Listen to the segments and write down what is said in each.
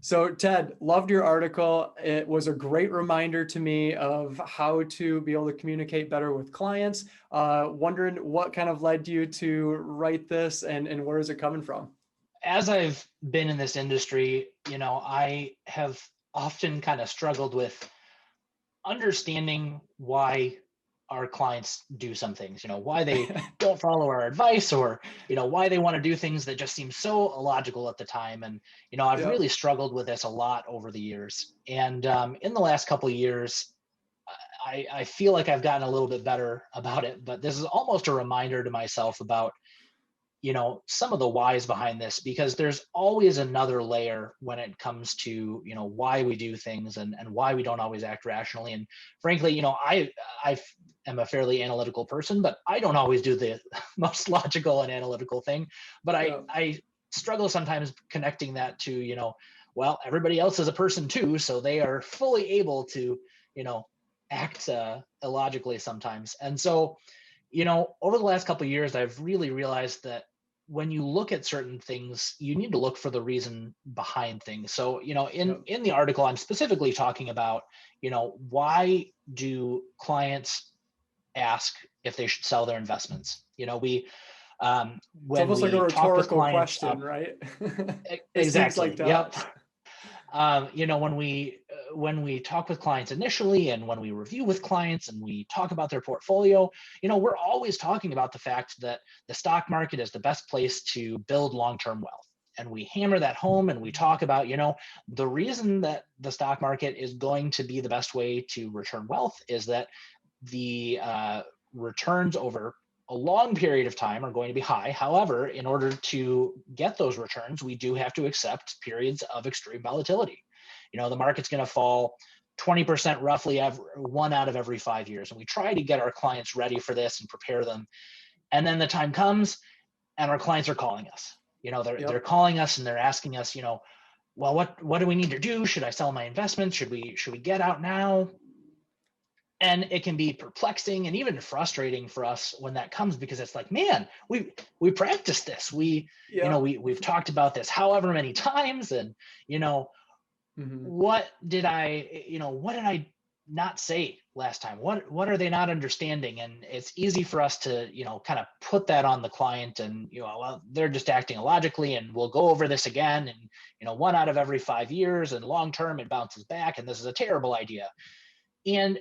So Ted, loved your article. It was a great reminder to me of how to be able to communicate better with clients. Wondering what kind of led you to write this and where is it coming from? As I've been in this industry, I have often kind of struggled with understanding why our clients do some things, why they don't follow our advice, or, why they want to do things that just seem so illogical at the time. And, I've Yep. really struggled with this a lot over the years. And in the last couple of years, I feel like I've gotten a little bit better about it, but this is almost a reminder to myself about some of the whys behind this, because there's always another layer when it comes to why we do things, and why we don't always act rationally. And frankly, I am a fairly analytical person, but I don't always do the most logical and analytical thing. But i Yep. i struggle sometimes connecting that to well, everybody else is a person too, so they are fully able to you know act illogically sometimes. And so over the last couple of years, I've really realized that when you look at certain things, you need to look for the reason behind things. So, in Yep. in the article, I'm specifically talking about, why do clients ask if they should sell their investments? We It's when almost like a we talk with rhetorical clients, question, right? It seems like exactly, to yep. us. When we talk with clients initially, and when we review with clients and we talk about their portfolio, we're always talking about the fact that the stock market is the best place to build long-term wealth. And we hammer that home, and we talk about, the reason that the stock market is going to be the best way to return wealth is that the returns over a long period of time are going to be high. However, in order to get those returns, we do have to accept periods of extreme volatility. The market's going to fall 20% roughly one out of every 5 years. And we try to get our clients ready for this and prepare them. And then the time comes and our clients are calling us. They're Yep. calling us and they're asking us, well, what do we need to do? Should I sell my investments? Should we get out now? And it can be perplexing and even frustrating for us when that comes, because it's like, man, we practiced this. Yep. We've talked about this however many times. And you know Hmm. what did I not say last time? What are they not understanding? And it's easy for us to kind of put that on the client, and well, they're just acting illogically, and we'll go over this again. And one out of every 5 years, and long term it bounces back, and this is a terrible idea. And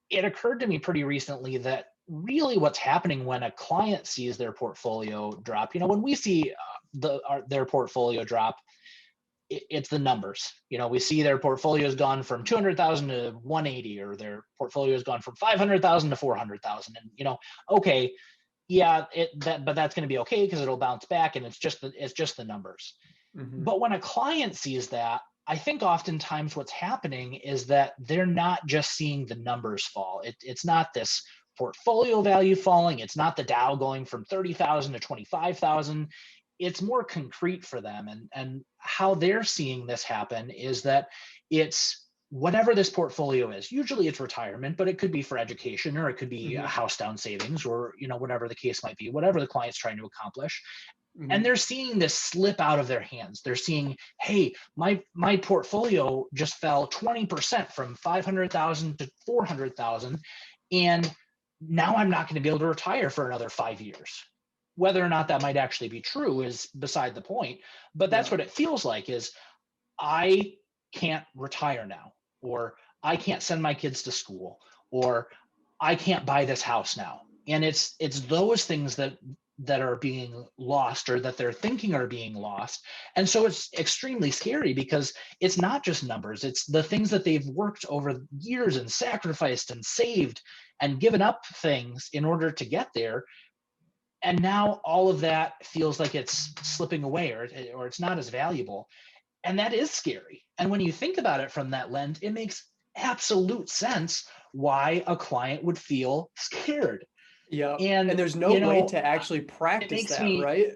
it occurred to me pretty recently that really what's happening when a client sees their portfolio drop, when we see their portfolio drop, it's the numbers. We see their portfolio has gone from 200,000 to 180, or their portfolio has gone from 500,000 to 400,000. And okay, yeah, but that's going to be okay because it'll bounce back, and it's just the numbers. Hmm. But when a client sees that, I think oftentimes what's happening is that they're not just seeing the numbers fall. It's not this portfolio value falling. It's not the Dow going from 30,000 to 25,000. It's more concrete for them. And how they're seeing this happen is that it's whatever this portfolio is. Usually it's retirement, but it could be for education, or it could be a Hmm. house down savings, or whatever the case might be, whatever the client's trying to accomplish. And Hmm. they're seeing this slip out of their hands. They're seeing, hey, my portfolio just fell 20% from 500,000 to 400,000, and now I'm not going to be able to retire for another 5 years. Whether or not that might actually be true is beside the point, but that's Yeah. what it feels like. Is I can't retire now, or I can't send my kids to school, or I can't buy this house now. And it's those things that are being lost, or that they're thinking are being lost. And so it's extremely scary, because it's not just numbers. It's the things that they've worked over years and sacrificed and saved and given up things in order to get there. And now all of that feels like it's slipping away, or it's not as valuable. And that is scary. And when you think about it from that lens, it makes absolute sense why a client would feel scared. Yep. And And there's no way to it actually practice makes that, me right?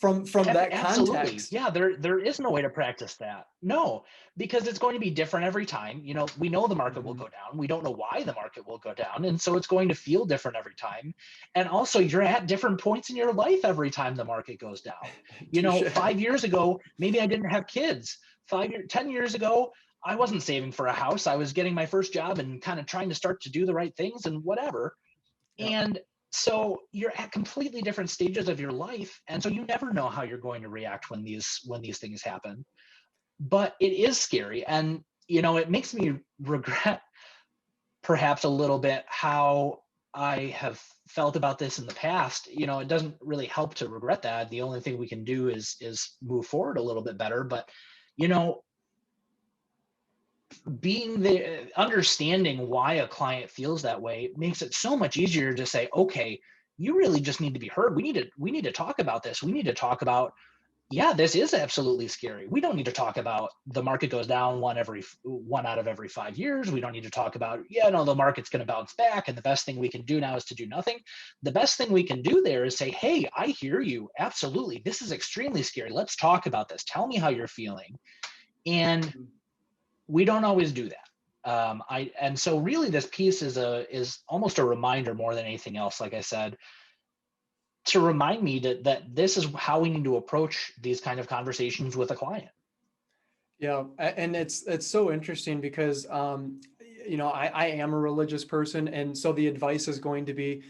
from that Absolutely. context. Yeah, there is no way to practice that. No, because it's going to be different every time. We know the market will Mhm. go down. We don't know why the market will go down. And so it's going to feel different every time. And also, you're at different points in your life every time the market goes down. Touche. 5 years ago, maybe I didn't have kids. 10 years ago, I wasn't saving for a house. I was getting my first job and kind of trying to start to do the right things and whatever. Yep. And so you're at completely different stages of your life. And so you never know how you're going to react when these things happen. But it is scary. And it makes me regret perhaps a little bit how I have felt about this in the past. It doesn't really help to regret that. The only thing we can do is move forward a little bit better. But you know, being the understanding why a client feels that way makes it so much easier to say, okay, you really just need to be heard. We need to talk about this. We need to talk about, yeah, this is absolutely scary. We don't need to talk about the market goes down one out of every 5 years. We don't need to talk about, yeah, no, the market's going to bounce back and the best thing we can do now is to do nothing. The best thing we can do there is say, hey, I hear you, absolutely, this is extremely scary, let's talk about this, tell me how you're feeling. And Mhm. we don't always do that. And so really this piece is almost a reminder more than anything else, like I said, to remind me that this is how we need to approach these kind of conversations with a client. Yeah, and it's so interesting because I am a religious person, and so the advice is going to be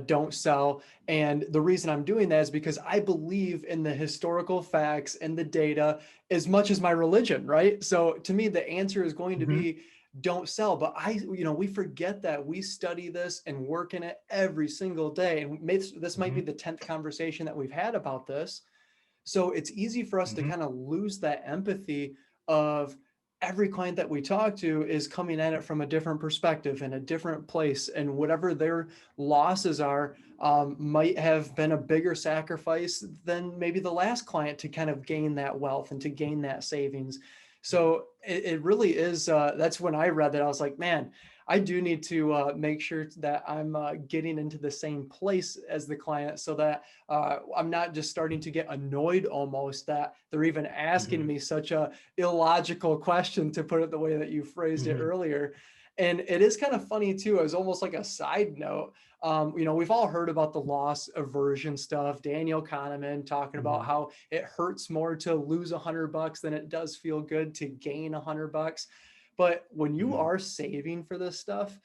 don't sell. And the reason I'm doing that is because I believe in the historical facts and the data as much as my religion, right? So to me, the answer is going to Mhm, be don't sell. But we forget that we study this and work in it every single day. And this might be mhm, the 10th conversation that we've had about this. So it's easy for us to mhm, kind of lose that empathy of every client that we talk to is coming at it from a different perspective and a different place. And whatever their losses are, might have been a bigger sacrifice than maybe the last client to kind of gain that wealth and to gain that savings. So it really is. That's when I read that, I was like, man, I do need to make sure that I'm getting into the same place as the client so that I'm not just starting to get annoyed almost that they're even asking mhm, me such a illogical question, to put it the way that you phrased it mhm, earlier. And it is kind of funny too, as almost like a side note. We've all heard about the loss aversion stuff. Daniel Kahneman talking about mhm, how it hurts more to lose $100 than it does feel good to gain $100. But when you mhm, are saving for this stuff,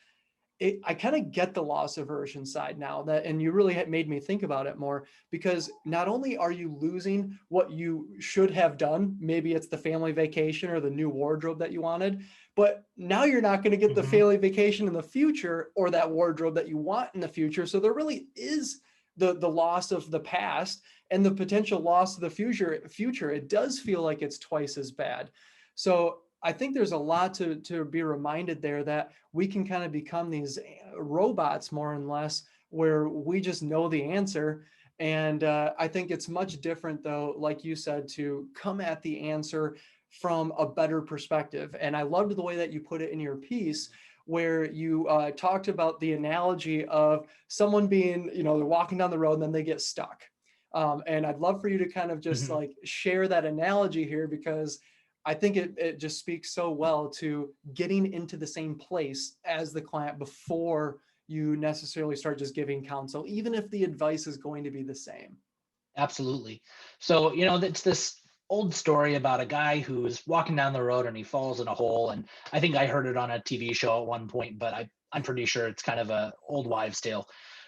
I kind of get the loss aversion side now, that, and you really made me think about it more, because not only are you losing what you should have done, maybe it's the family vacation or the new wardrobe that you wanted, but now you're not going to get the mhm. family vacation in the future or that wardrobe that you want in the future. So there really is the loss of the past and the potential loss of the future. It does feel like it's twice as bad. So I think there's a lot to be reminded there, that we can kind of become these robots more and less, where we just know the answer. And I think it's much different, though, like you said, to come at the answer from a better perspective. And I loved the way that you put it in your piece, where you talked about the analogy of someone being, they're walking down the road and then they get stuck. And I'd love for you to kind of just Mhm. like share that analogy here, because I think it just speaks so well to getting into the same place as the client before you necessarily start just giving counsel, even if the advice is going to be the same. Absolutely. So, it's this old story about a guy who's walking down the road and he falls in a hole. And I think I heard it on a TV show at one point, but I'm pretty sure it's kind of a old wives' tale.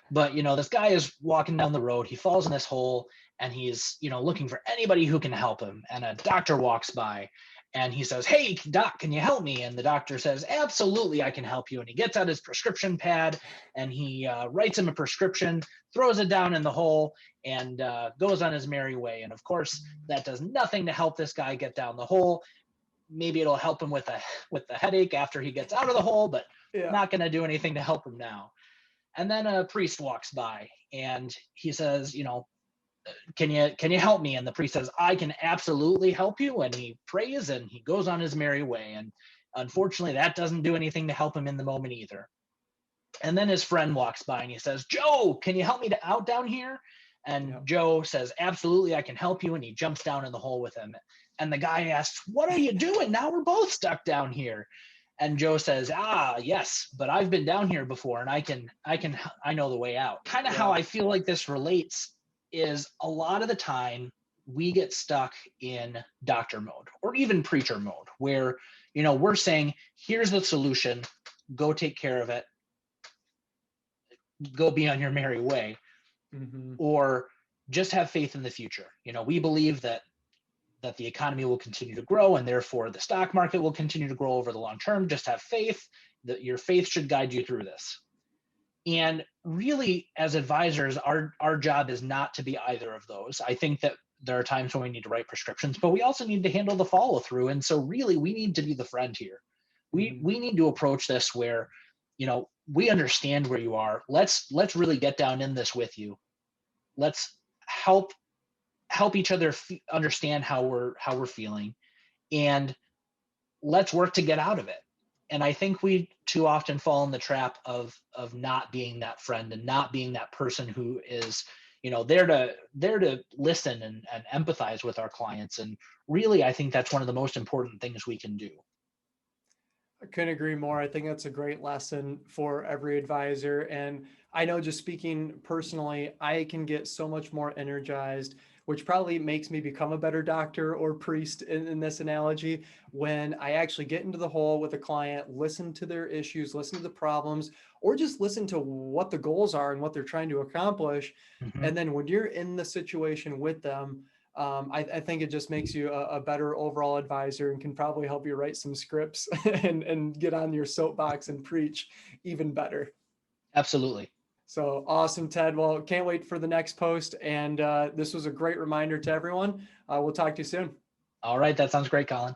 But, this guy is walking down the road, he falls in this hole and he's, looking for anybody who can help him. And a doctor walks by and he says, "Hey, doc, can you help me?" And the doctor says, "Absolutely, I can help you." And he gets out his prescription pad and he writes him a prescription, throws it down in the hole, and goes on his merry way. And of course, that does nothing to help this guy get down the hole. Maybe it'll help him with the headache after he gets out of the hole, but Yeah. not going to do anything to help him now. And then a priest walks by and he says, can you help me? And the priest says, "I can absolutely help you." And he prays and he goes on his merry way. And unfortunately, that doesn't do anything to help him in the moment either. And then his friend walks by and he says, "Joe, can you help me out down here?" And Yep. Joe says, absolutely, I can help you. And he jumps down in the hole with him. And the guy asks, what are you doing? Now we're both stuck down here. And Joe says, yes, but I've been down here before and I know the way out. Kind of how Yeah. I feel like this relates is a lot of the time we get stuck in doctor mode or even preacher mode where, we're saying, here's the solution, go take care of it, go be on your merry way, Mhm. or just have faith in the future. We believe that the economy will continue to grow and therefore the stock market will continue to grow over the long term. Just have faith that your faith should guide you through this. And really, as advisors, our job is not to be either of those. I think that there are times when we need to write prescriptions, but we also need to handle the follow through. And so really we need to be the friend here. We Mhm. we need to approach this where, we understand where you are. Let's really get down in this with you. Let's help each other understand how we're feeling, and let's work to get out of it. And I think we too often fall in the trap of not being that friend and not being that person who is, there to listen and empathize with our clients. And really, I think that's one of the most important things we can do. I couldn't agree more. I think that's a great lesson for every advisor. And I know, just speaking personally, I can get so much more energized, which probably makes me become a better doctor or priest in this analogy, when I actually get into the hole with a client, listen to their issues, listen to the problems, or just listen to what the goals are and what they're trying to accomplish. Mhm. And then when you're in the situation with them, I think it just makes you a better overall advisor and can probably help you write some scripts and get on your soapbox and preach even better. Absolutely. So awesome, Ted. Well, can't wait for the next post. And this was a great reminder to everyone. We'll talk to you soon. All right. That sounds great, Colin.